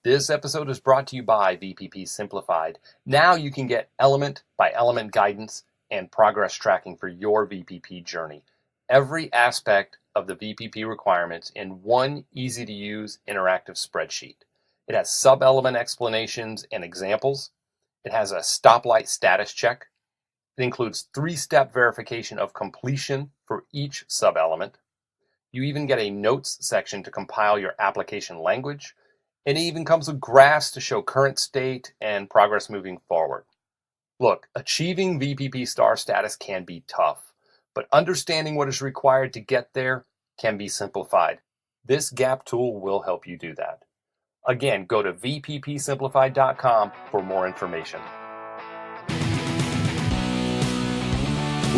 This episode is brought to you by VPP Simplified. Now you can get element by element guidance and progress tracking for your VPP journey. Every aspect of the VPP requirements in one easy-to-use interactive spreadsheet. It has sub-element explanations and examples. It has a stoplight status check. It includes 3-step verification of completion for each sub-element. You even get a notes section to compile your application language. And it even comes with graphs to show current state and progress moving forward. Look, achieving VPP star status can be tough, but understanding what is required to get there can be simplified. This GAP tool will help you do that. Again, go to vppsimplified.com for more information.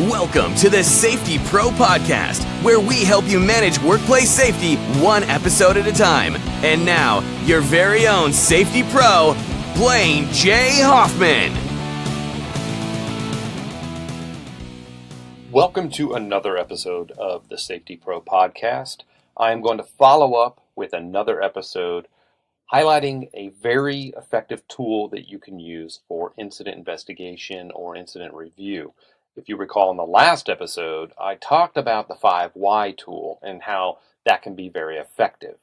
Welcome to the Safety Pro Podcast, where we help you manage workplace safety one episode at a time. And now, your very own Safety Pro, Blaine J. Hoffman. Welcome to another episode of the Safety Pro Podcast. I'm going to follow up with another episode highlighting a very effective tool that you can use for incident investigation or incident review. If you recall in the last episode, I talked about the 5Y tool and how that can be very effective.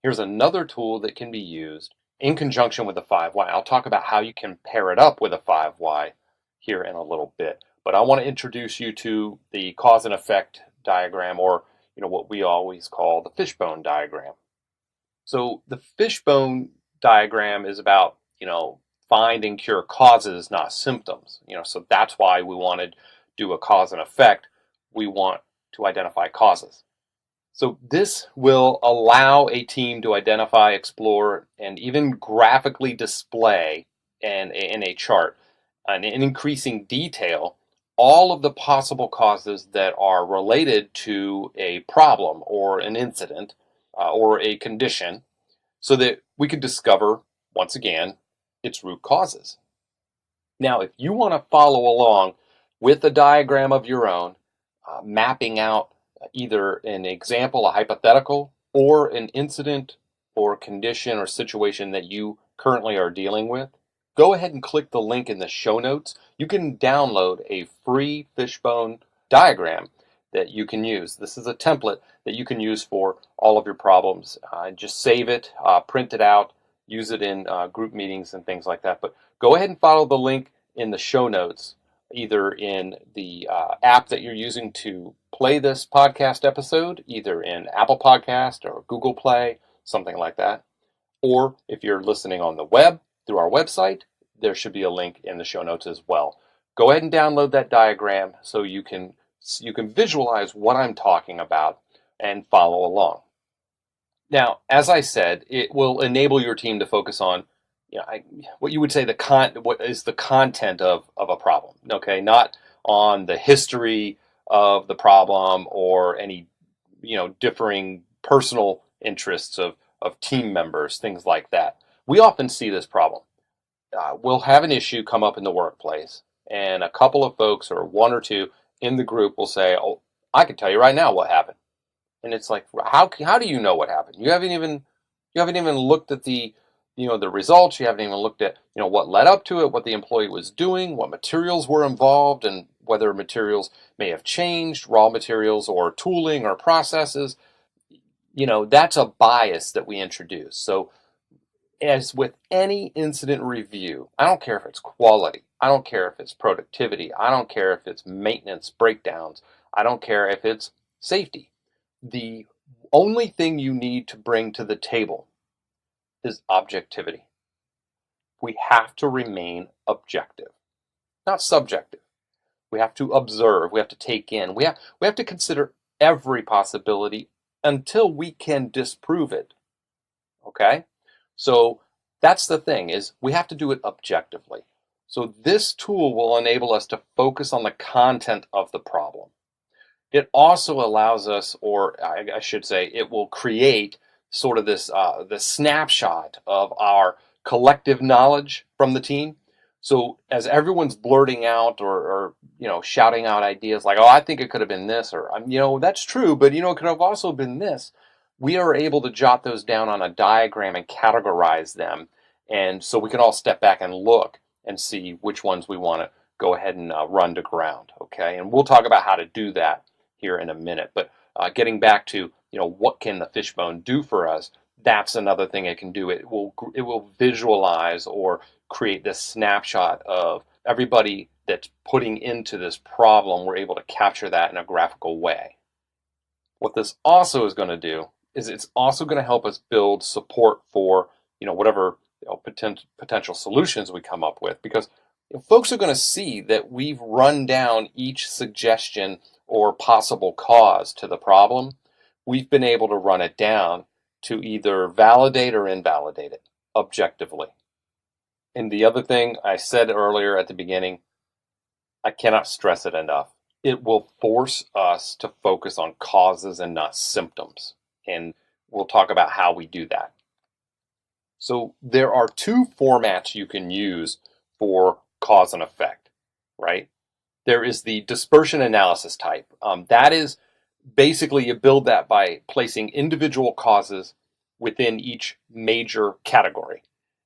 Here's another tool that can be used in conjunction with the 5Y. I'll talk about how you can pair it up with a 5Y here in a little bit. But I want to introduce you to the cause and effect diagram, or what we always call the Fishbone Diagram. So the Fishbone Diagram is about, find and cure causes, not symptoms. So that's why we want to do a cause and effect. We want to identify causes. So this will allow a team to identify, explore, and even graphically display in a chart, and in increasing detail, all of the possible causes that are related to a problem or an incident or a condition, so that we could discover, once again, its root causes. Now, if you want to follow along with a diagram of your own, mapping out either an example, a hypothetical, or an incident or condition or situation that you currently are dealing with, go ahead and click the link in the show notes. You can download a free Fishbone diagram that you can use. This is a template that you can use for all of your problems. Just save it, print it out, use it in group meetings and things like that. But go ahead and follow the link in the show notes, either in the app that you're using to play this podcast episode, either in Apple Podcast or Google Play, something like that. Or if you're listening on the web through our website, there should be a link in the show notes as well. Go ahead and download that diagram so you can visualize what I'm talking about and follow along. Now, as I said, it will enable your team to focus on what you would say what is the content of a problem, okay? Not on the history of the problem or any, differing personal interests of team members, things like that. We often see this problem. We'll have an issue come up in the workplace, and a couple of folks or one or two in the group will say, "Oh, I can tell you right now what happened." And it's like, how do you know what happened? You haven't even looked at the results. You haven't even looked at what led up to it, what the employee was doing, what materials were involved, and whether materials may have changed, raw materials or tooling or processes. That's a bias that we introduce. So as with any incident review, I don't care if it's quality, I don't care if it's productivity, I don't care if it's maintenance breakdowns, I don't care if it's safety. The only thing you need to bring to the table is objectivity. We have to remain objective, not subjective. We have to observe, we have to take in, we have to consider every possibility until we can disprove it. Okay? So that's the thing, is we have to do it objectively. So this tool will enable us to focus on the content of the problem. It also allows us, or I should say, it will create sort of this the snapshot of our collective knowledge from the team. So as everyone's blurting out or shouting out ideas like, "Oh, I think it could have been this," or "That's true, but it could have also been this." we are able to jot those down on a diagram and categorize them. And so we can all step back and look and see which ones we want to go ahead and run to ground. Okay, and we'll talk about how to do that here in a minute. But getting back to, what can the Fishbone do for us? That's another thing it can do. It will visualize or create this snapshot of everybody that's putting into this problem. We're able to capture that in a graphical way. What this also is going to do is it's also going to help us build support for whatever potential solutions we come up with, because folks are going to see that we've run down each suggestion or possible cause to the problem. We've been able to run it down to either validate or invalidate it objectively. And the other thing I said earlier at the beginning, I cannot stress it enough. It will force us to focus on causes and not symptoms. And we'll talk about how we do that. So there are two formats you can use for cause and effect, right? There is the dispersion analysis type. That is basically, you build that by placing individual causes within each major category.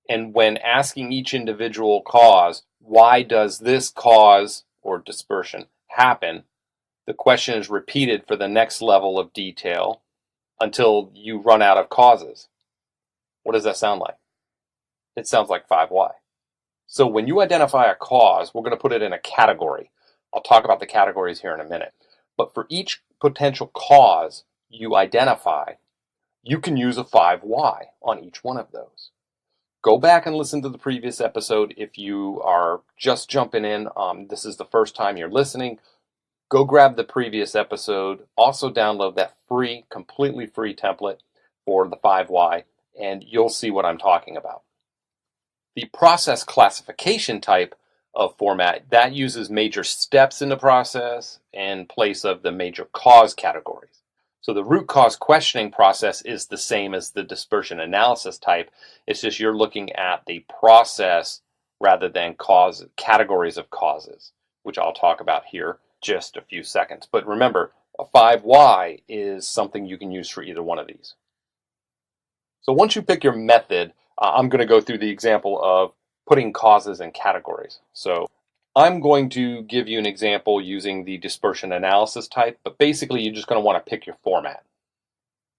And when asking each individual cause, why does this cause or dispersion happen? The question is repeated for the next level of detail until you run out of causes. What does that sound like? It sounds like 5 why. So when you identify a cause, we're going to put it in a category. I'll talk about the categories here in a minute. But for each potential cause you identify, you can use a 5 why on each one of those. Go back and listen to the previous episode if you are just jumping in. This is the first time you're listening. Go grab the previous episode. Also download that completely free template for the 5 why, and you'll see what I'm talking about. The process classification type of format, that uses major steps in the process in place of the major cause categories. So the root cause questioning process is the same as the dispersion analysis type. It's just you're looking at the process rather than categories of causes, which I'll talk about here just a few seconds. But remember, a 5 why is something you can use for either one of these. So once you pick your method, I'm going to go through the example of putting causes in categories. So I'm going to give you an example using the dispersion analysis type, but basically you're just going to want to pick your format.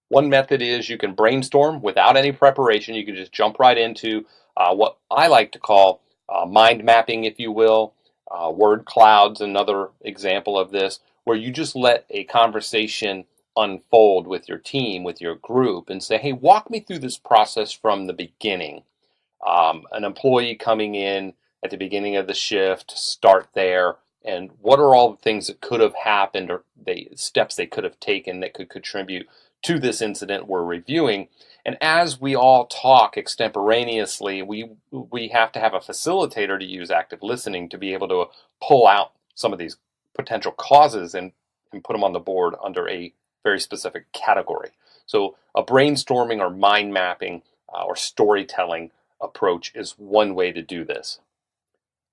One method is you can brainstorm without any preparation. You can just jump right into what I like to call mind mapping, if you will. Word clouds, another example of this, where you just let a conversation unfold with your team, with your group, and say, hey, walk me through this process from the beginning. An employee coming in at the beginning of the shift, start there, and what are all the things that could have happened or the steps they could have taken that could contribute to this incident we're reviewing. And as we all talk extemporaneously, we have to have a facilitator to use active listening to be able to pull out some of these potential causes and put them on the board under a very specific category. So a brainstorming or mind mapping or storytelling approach is one way to do this.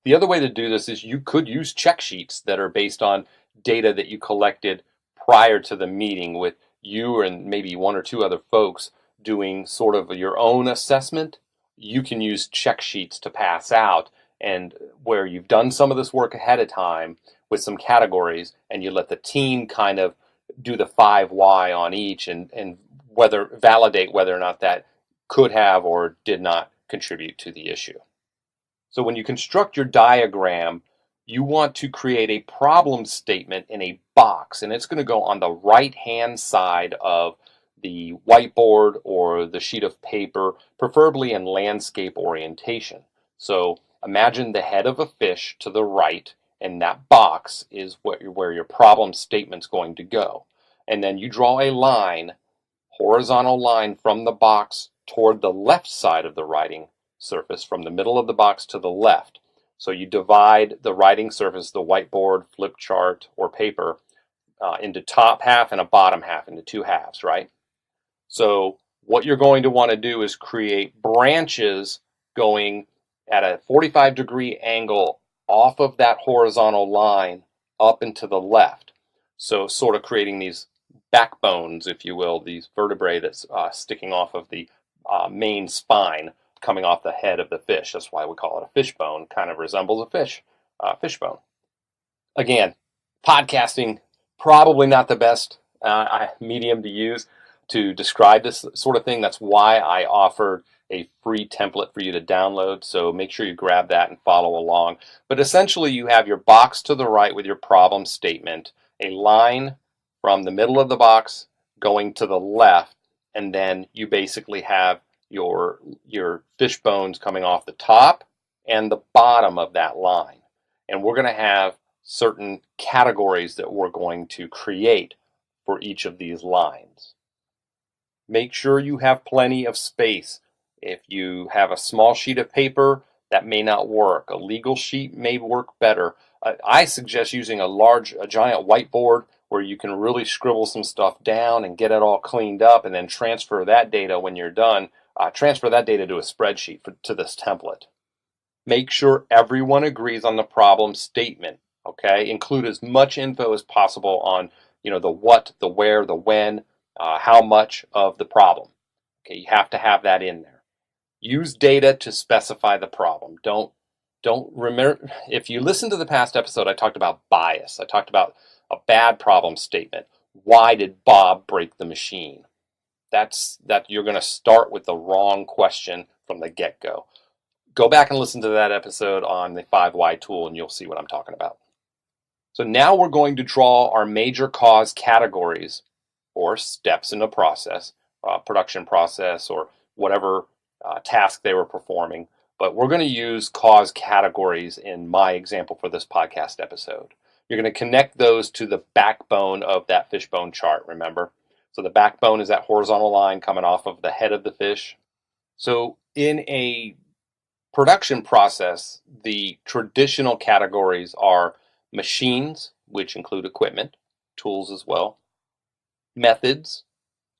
The other way to do this is you could use check sheets that are based on data that you collected prior to the meeting with you and maybe one or two other folks doing sort of your own assessment. You can use check sheets to pass out, and where you've done some of this work ahead of time with some categories, and you let the team kind of do the 5 why on each and validate whether or not that could have or did not contribute to the issue. So when you construct your diagram, you want to create a problem statement in a box, and it's going to go on the right-hand side of the whiteboard or the sheet of paper, preferably in landscape orientation. So imagine the head of a fish to the right, and that box is where your problem statement's going to go. And then you draw a line, horizontal line from the box toward the left side of the writing surface, from the middle of the box to the left. So you divide the writing surface, the whiteboard, flip chart, or paper, into top half and a bottom half, into 2 halves, right? So what you're going to want to do is create branches going at a 45-degree angle off of that horizontal line up and to the left. So sort of creating these backbones, if you will, these vertebrae that's sticking off of the main spine coming off the head of the fish. That's why we call it a fishbone. Kind of resembles a fishbone. Again, podcasting, probably not the best medium to use to describe this sort of thing. That's why I offered a free template for you to download, so make sure you grab that and follow along. But essentially, you have your box to the right with your problem statement, a line from the middle of the box going to the left, and then you basically have your fish bones coming off the top and the bottom of that line. And we're going to have certain categories that we're going to create for each of these lines. Make sure you have plenty of space. If you have a small sheet of paper, that may not work. A legal sheet may work better. I suggest using a giant whiteboard where you can really scribble some stuff down and get it all cleaned up, and then transfer that data when you're done. Transfer that data to a spreadsheet to this template. Make sure everyone agrees on the problem statement. Okay, include as much info as possible on the what, the where, the when, how much of the problem. Okay, you have to have that in there. Use data to specify the problem. Don't remember. If you listen to the past episode, I talked about bias. I talked about a bad problem statement. Why did Bob break the machine? That you're going to start with the wrong question from the get-go. Go back and listen to that episode on the 5 Why tool, and you'll see what I'm talking about. So now we're going to draw our major cause categories or steps in the process, production process or whatever task they were performing. But we're going to use cause categories in my example for this podcast episode. You're going to connect those to the backbone of that fishbone chart, remember? So the backbone is that horizontal line coming off of the head of the fish. So in a production process, the traditional categories are machines, which include equipment, tools as well, methods,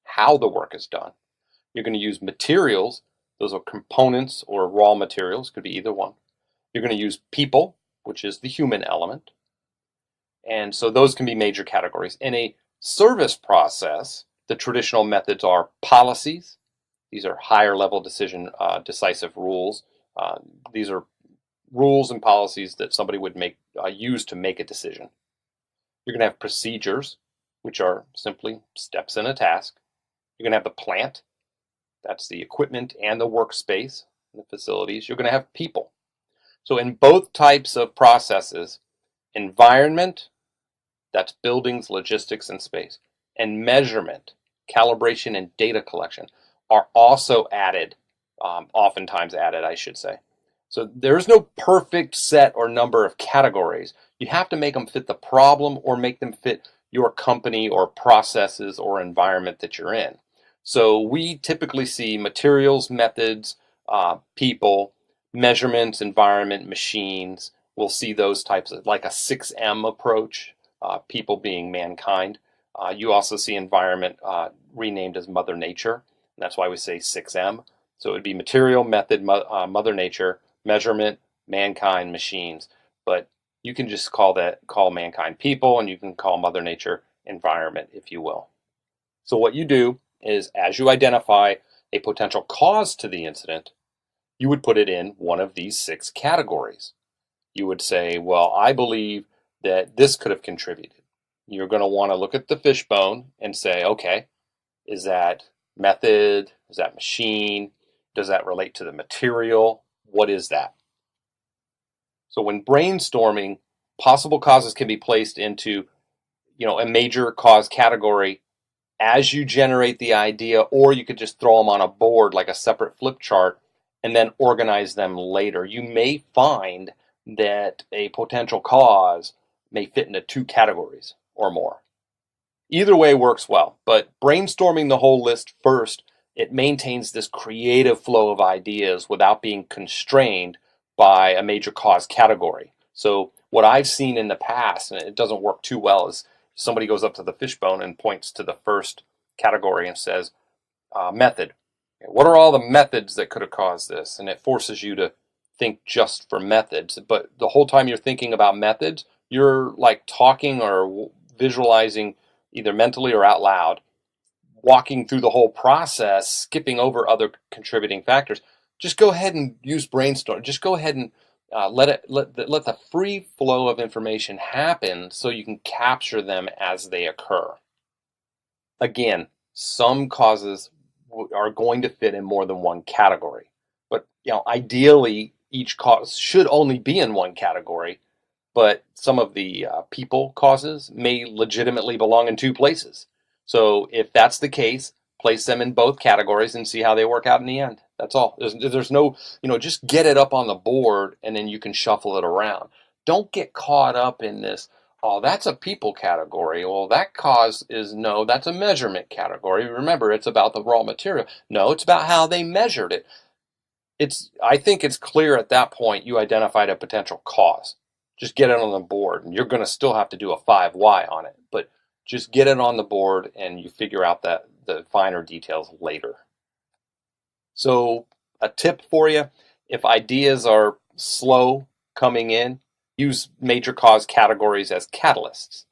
how the work is done. You're going to use materials. Those are components or raw materials, could be either one. You're going to use people, which is the human element. And so those can be major categories. In a service process, the traditional methods are policies. These are higher level decisive rules. These are rules and policies that somebody would use to make a decision. You're going to have procedures, which are simply steps in a task. You're going to have the plant. That's the equipment and the workspace, the facilities. You're going to have people. So in both types of processes, environment, that's buildings, logistics, and space, and measurement, calibration, and data collection are also added, oftentimes added, I should say. So there's no perfect set or number of categories. You have to make them fit the problem or make them fit your company or processes or environment that you're in. So we typically see materials, methods, people, measurements, environment, machines. We'll see those types of like a 6M approach, people being mankind. You also see environment renamed as Mother Nature. And that's why we say 6M. So it would be material, method, Mother Nature, measurement, mankind, machines. But you can just call mankind people, and you can call Mother Nature environment, if you will. So what you do is, as you identify a potential cause to the incident, you would put it in one of these 6 categories. You would say, well, I believe that this could have contributed. You're going to want to look at the fishbone and say, okay, is that method? Is that machine? Does that relate to the material? What is that? So when brainstorming, possible causes can be placed into, a major cause category as you generate the idea, or you could just throw them on a board like a separate flip chart and then organize them later. You may find that a potential cause may fit into 2 categories or more. Either way works well, but brainstorming the whole list first, it maintains this creative flow of ideas without being constrained by a major cause category. So what I've seen in the past, and it doesn't work too well, is somebody goes up to the fishbone and points to the first category and says, method. What are all the methods that could have caused this? And it forces you to think just for methods. But the whole time you're thinking about methods, you're like talking or visualizing, either mentally or out loud, walking through the whole process, skipping over other contributing factors, just go ahead and use brainstorm. Just go ahead and let the free flow of information happen so you can capture them as they occur. Again, some causes are going to fit in more than one category, but ideally each cause should only be in one category. But some of the people causes may legitimately belong in two places. So if that's the case, place them in both categories and see how they work out in the end. That's all. There's no, just get it up on the board and then you can shuffle it around. Don't get caught up in this, oh, that's a people category. Well, that cause is, no, that's a measurement category. Remember, it's about the raw material. No, it's about how they measured it. I think it's clear at that point you identified a potential cause. Just get it on the board, and you're going to still have to do a 5 why on it, but just get it on the board and you figure out the finer details later. So a tip for you, if ideas are slow coming in, use major cause categories as catalysts.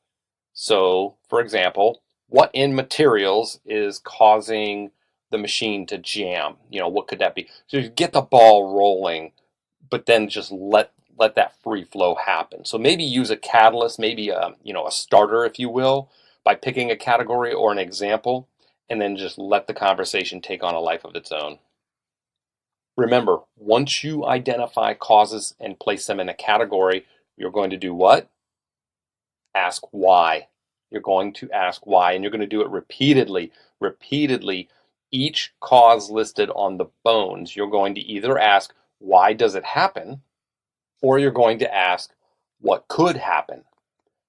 So, for example, what in materials is causing the machine to jam? What could that be? So you get the ball rolling, but then just let that free flow happen. So maybe use a catalyst, maybe a starter, if you will, by picking a category or an example, and then just let the conversation take on a life of its own. Remember, once you identify causes and place them in a category, you're going to do what? Ask why. You're going to ask why, and you're going to do it repeatedly. Each cause listed on the bones, you're going to either ask, why does it happen? Or you're going to ask, what could happen?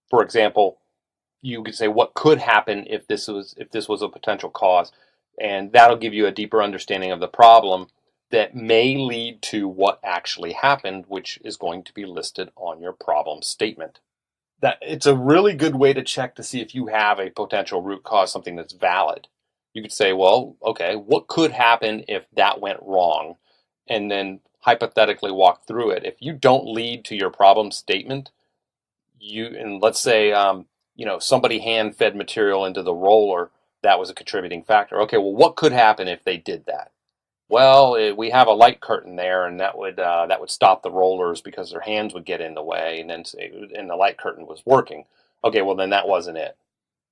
For example, you could say, what could happen if this was a potential cause? And that'll give you a deeper understanding of the problem that may lead to what actually happened, which is going to be listed on your problem statement. That it's a really good way to check to see if you have a potential root cause, something that's valid. You could say, well, okay, what could happen if that went wrong? And then hypothetically walk through it. If you don't lead to your problem statement, and let's say somebody hand fed material into the roller, that was a contributing factor. Okay, well, what could happen if they did that? Well, we have a light curtain there, and that would stop the rollers because their hands would get in the way, and the light curtain was working. Okay, well then that wasn't it.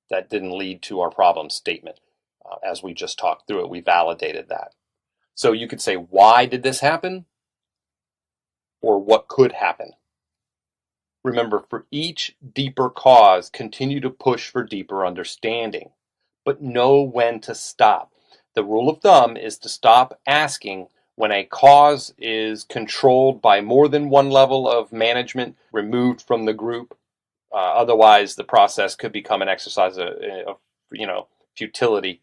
That didn't lead to our problem statement. As we just talked through it, we validated that. So you could say, why did this happen? Or what could happen? Remember, for each deeper cause, continue to push for deeper understanding, but know when to stop. The rule of thumb is to stop asking when a cause is controlled by more than one level of management removed from the group. Otherwise, the process could become an exercise of futility.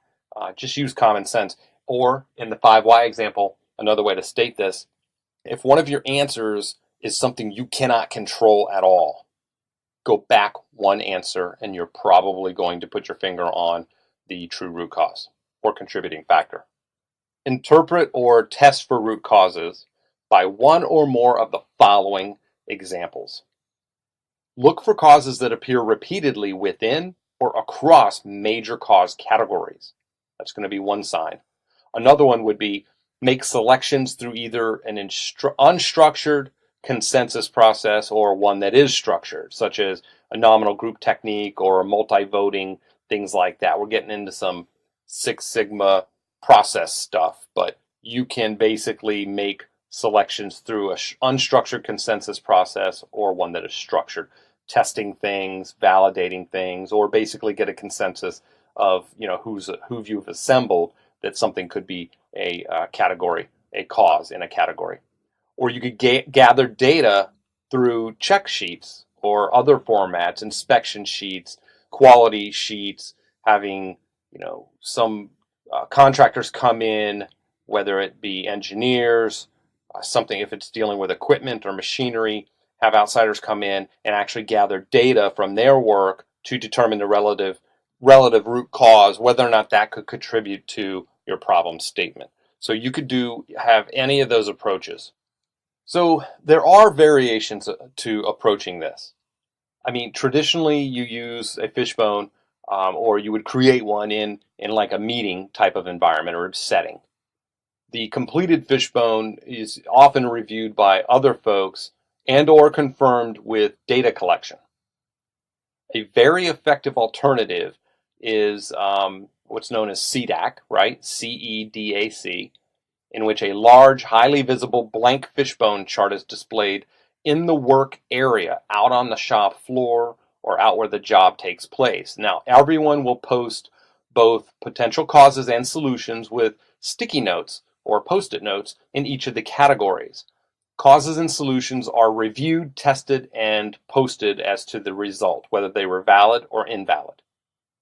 Just use common sense. Or in the 5 why example, another way to state this, if one of your answers is something you cannot control at all, go back one answer and you're probably going to put your finger on the true root cause or contributing factor. Interpret or test for root causes by one or more of the following examples. Look for causes that appear repeatedly within or across major cause categories. That's going to be one sign. Another one would be make selections through either an unstructured consensus process or one that is structured, such as a nominal group technique or a multi-voting, things like that. We're getting into some Six Sigma process stuff, but you can basically make selections through an unstructured consensus process or one that is structured, testing things, validating things, or basically get a consensus of who you've assembled that something could be a category, a cause in a category. Or you could gather data through check sheets or other formats, inspection sheets, quality sheets, having some contractors come in, whether it be engineers, something if it's dealing with equipment or machinery, have outsiders come in and actually gather data from their work to determine the relative root cause, whether or not that could contribute to your problem statement. So you could have any of those approaches. So there are variations to approaching this. I mean, traditionally you use a fishbone or you would create one in like a meeting type of environment or setting. The completed fishbone is often reviewed by other folks and or confirmed with data collection. A very effective alternative is what's known as CDAC, right? CEDAC, in which a large, highly visible blank fishbone chart is displayed in the work area, out on the shop floor or out where the job takes place. Now, everyone will post both potential causes and solutions with sticky notes or post-it notes in each of the categories. Causes and solutions are reviewed, tested, and posted as to the result, whether they were valid or invalid.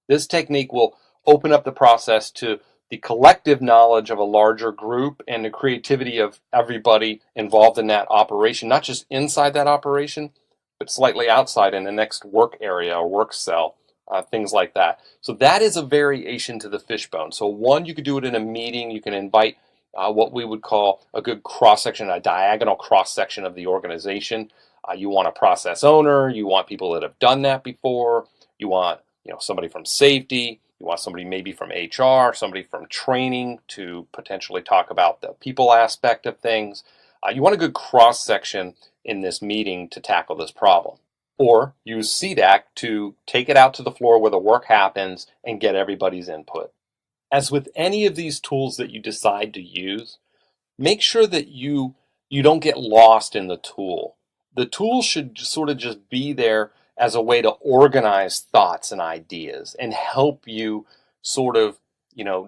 This technique will open up the process to the collective knowledge of a larger group and the creativity of everybody involved in that operation, not just inside that operation, but slightly outside in the next work area or work cell, things like that. So that is a variation to the fishbone. So one, you could do it in a meeting. You can invite what we would call a good cross-section, a diagonal cross-section of the organization. You want a process owner. You want people that have done that before. You want somebody from safety. You want somebody maybe from HR, somebody from training to potentially talk about the people aspect of things. You want a good cross-section in this meeting to tackle this problem. Or use CDAC to take it out to the floor where the work happens and get everybody's input. As with any of these tools that you decide to use, make sure that you don't get lost in the tool. The tool should sort of just be there as a way to organize thoughts and ideas and help you sort of,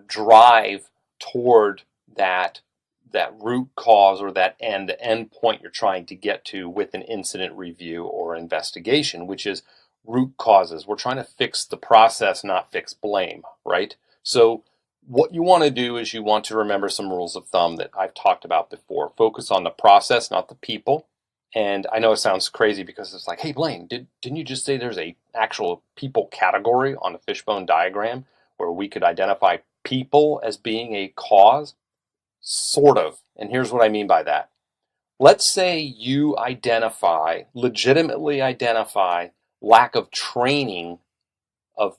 drive toward that root cause or that end point you're trying to get to with an incident review or investigation, which is root causes. We're trying to fix the process, not fix blame, right? So what you want to do is you want to remember some rules of thumb that I've talked about before. Focus on the process, not the people. And I know it sounds crazy because it's like, hey, Blaine, didn't you just say there's a actual people category on the fishbone diagram where we could identify people as being a cause? Sort of. And here's what I mean by that. Let's say you legitimately identify lack of training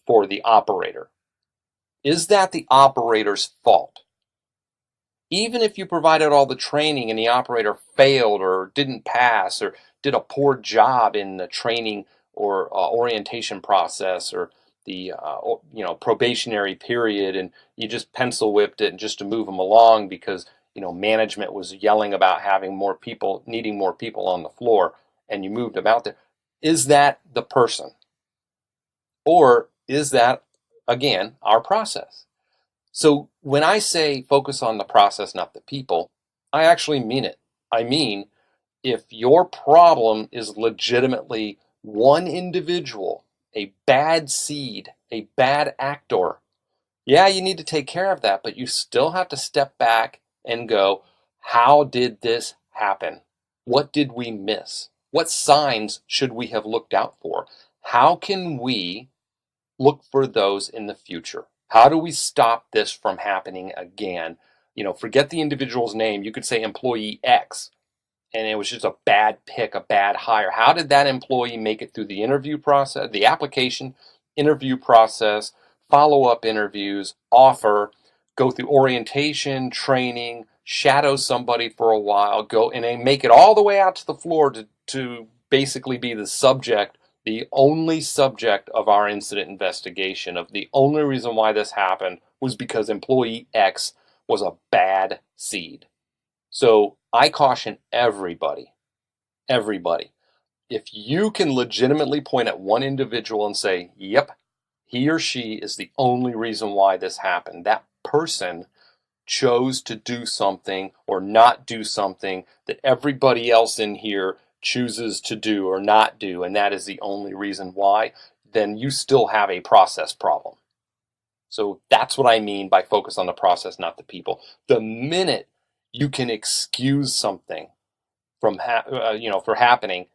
for the operator. Is that the operator's fault? Even if you provided all the training and the operator failed or didn't pass or did a poor job in the training or orientation process or the probationary period, and you just pencil whipped it just to move them along because management was yelling about needing more people on the floor, and you moved them out there, is that the person? Or is that, again, our process? So when I say focus on the process, not the people, I actually mean it. I mean, if your problem is legitimately one individual, a bad seed, a bad actor, yeah, you need to take care of that, but you still have to step back and go, how did this happen? What did we miss? What signs should we have looked out for? How can we look for those in the future? How do we stop this from happening again? Forget the individual's name. You could say employee X, and it was just a bad pick, a bad hire. How did that employee make it through the interview process, the application, interview process, follow-up interviews, offer, go through orientation, training, shadow somebody for a while, go and then make it all the way out to the floor to basically be the only subject of our incident investigation, of the only reason why this happened was because employee X was a bad seed. So I caution everybody, if you can legitimately point at one individual and say, yep, he or she is the only reason why this happened, that person chose to do something or not do something that everybody else in here chooses to do or not do, and that is the only reason why, then you still have a process problem. So that's what I mean by focus on the process, not the people. The minute you can excuse something from for happening,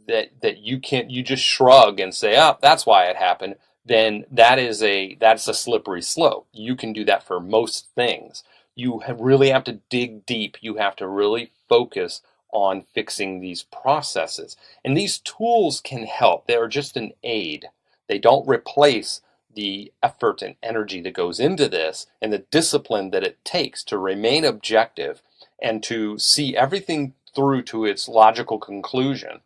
that you just shrug and say, oh, that's why it happened, then that's a slippery slope. You can do that for most things. You really have to dig deep. You have to really focus on fixing these processes. And these tools can help. They're just an aid. They don't replace the effort and energy that goes into this and the discipline that it takes to remain objective and to see everything through to its logical conclusion,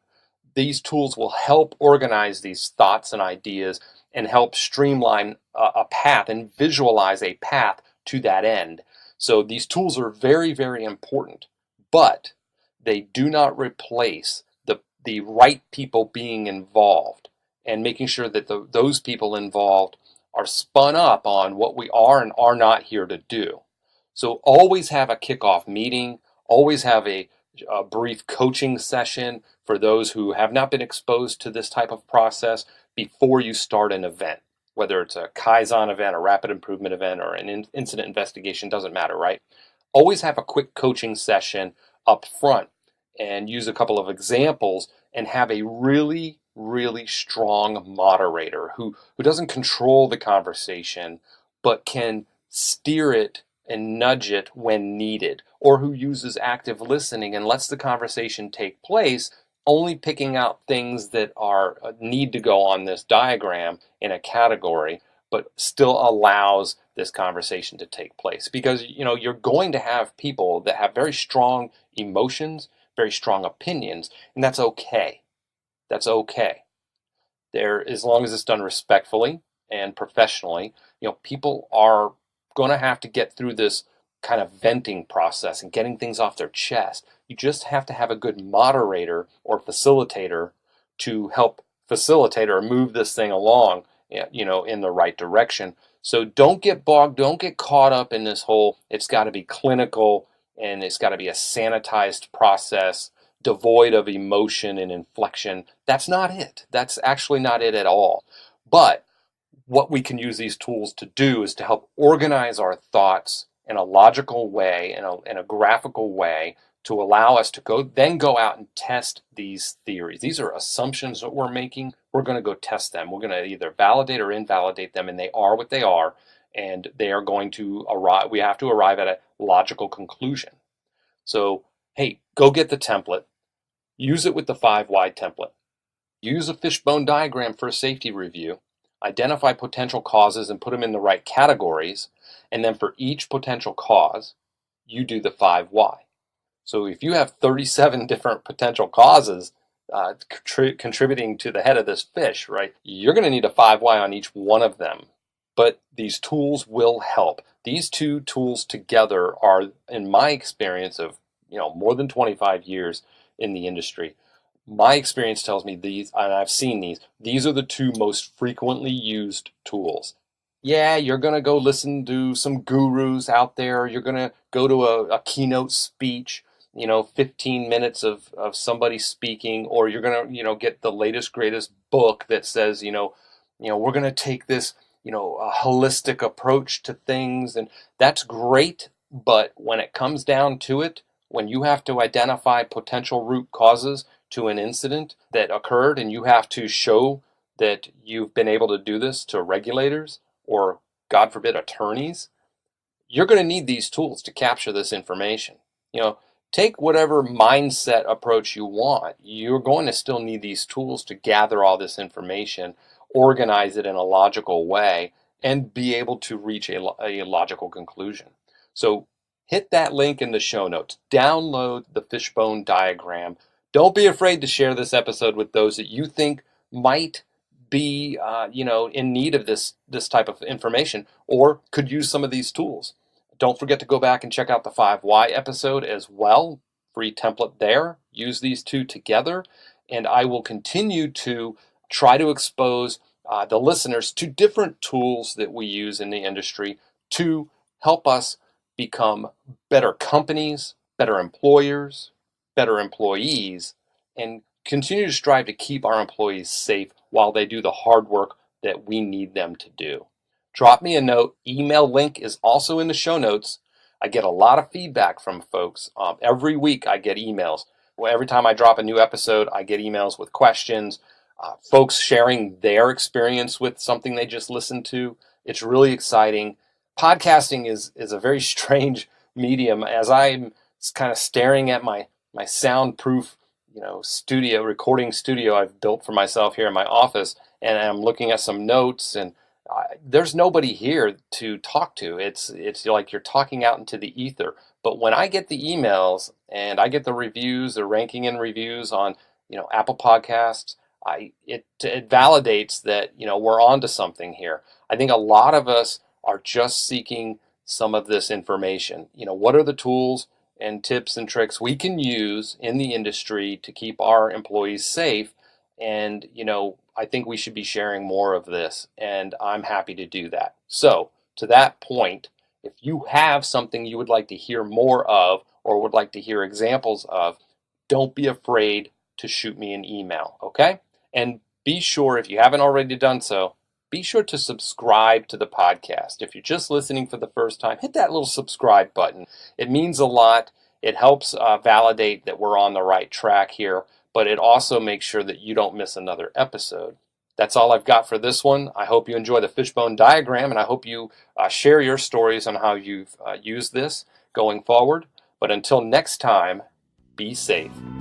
these tools will help organize these thoughts and ideas and help streamline a path and visualize a path to that end. So these tools are very, very important, but they do not replace the right people being involved and making sure that those people involved are spun up on what we are and are not here to do. So always have a kickoff meeting, always have a brief coaching session for those who have not been exposed to this type of process before you start an event. Whether it's a Kaizen event, a rapid improvement event, or an incident investigation, doesn't matter, right? Always have a quick coaching session up front and use a couple of examples and have a really, really strong moderator who doesn't control the conversation, but can steer it and nudge it when needed, or who uses active listening and lets the conversation take place, only picking out things that are need to go on this diagram in a category, but still allows this conversation to take place. Because you're going to have people that have very strong emotions, very strong opinions, and that's okay. That's okay. As long as it's done respectfully and professionally, people are going to have to get through this kind of venting process and getting things off their chest. You just have to have a good moderator or facilitator to help facilitate or move this thing along, in the right direction. So don't get caught up in this whole, it's got to be clinical and it's got to be a sanitized process, devoid of emotion and inflection. That's not it. That's actually not it at all. But what we can use these tools to do is to help organize our thoughts in a logical way, in a graphical way, to allow us to go out and test these theories. These are assumptions that we're making. We're going to go test them. We're going to either validate or invalidate them, and they are what they are, and they are going to arrive. We have to arrive at a logical conclusion. So, hey, go get the template. Use it with the 5 why template. Use a fishbone diagram for a safety review. Identify potential causes and put them in the right categories. And then for each potential cause, you do the 5 why. So if you have 37 different potential causes contributing to the head of this fish, right, you're going to need a 5 why on each one of them. But these tools will help. These two tools together are, in my experience of more than 25 years in the industry, my experience tells me these, and I've seen these are the two most frequently used tools. Yeah, you're going to go listen to some gurus out there. You're going to go to a keynote speech, 15 minutes of somebody speaking, or you're going to, get the latest, greatest book that says, we're going to take this, a holistic approach to things. And that's great. But when it comes down to it, when you have to identify potential root causes to an incident that occurred, and you have to show that you've been able to do this to regulators or, God forbid, attorneys, you're going to need these tools to capture this information. Take whatever mindset approach you want. You're going to still need these tools to gather all this information, organize it in a logical way, and be able to reach a logical conclusion. So hit that link in the show notes. Download the Fishbone Diagram. Don't be afraid to share this episode with those that you think might be, in need of this type of information or could use some of these tools. Don't forget to go back and check out the 5 why episode as well. Free template there. Use these two together, and I will continue to try to expose the listeners to different tools that we use in the industry to help us become better companies, better employers, better employees, and continue to strive to keep our employees safe while they do the hard work that we need them to do. Drop me a note. Email link is also in the show notes. I get a lot of feedback from folks. Every week I get emails. Every time I drop a new episode, I get emails with questions, folks sharing their experience with something they just listened to. It's really exciting. Podcasting is a very strange medium. As I'm kind of staring at my soundproof, recording studio I've built for myself here in my office, and I'm looking at some notes and there's nobody here to talk to. It's like you're talking out into the ether. But when I get the emails and I get the reviews, the ranking and reviews on, Apple Podcasts, it validates that, we're onto something here. I think a lot of us are just seeking some of this information. What are the tools and tips and tricks we can use in the industry to keep our employees safe? And, I think we should be sharing more of this, and I'm happy to do that. So, to that point, if you have something you would like to hear more of or would like to hear examples of, don't be afraid to shoot me an email, okay? And be sure, if you haven't already done so, be sure to subscribe to the podcast. If you're just listening for the first time, hit that little subscribe button. It means a lot. It helps validate that we're on the right track here, but it also makes sure that you don't miss another episode. That's all I've got for this one. I hope you enjoy the Fishbone Diagram, and I hope you share your stories on how you've used this going forward. But until next time, be safe.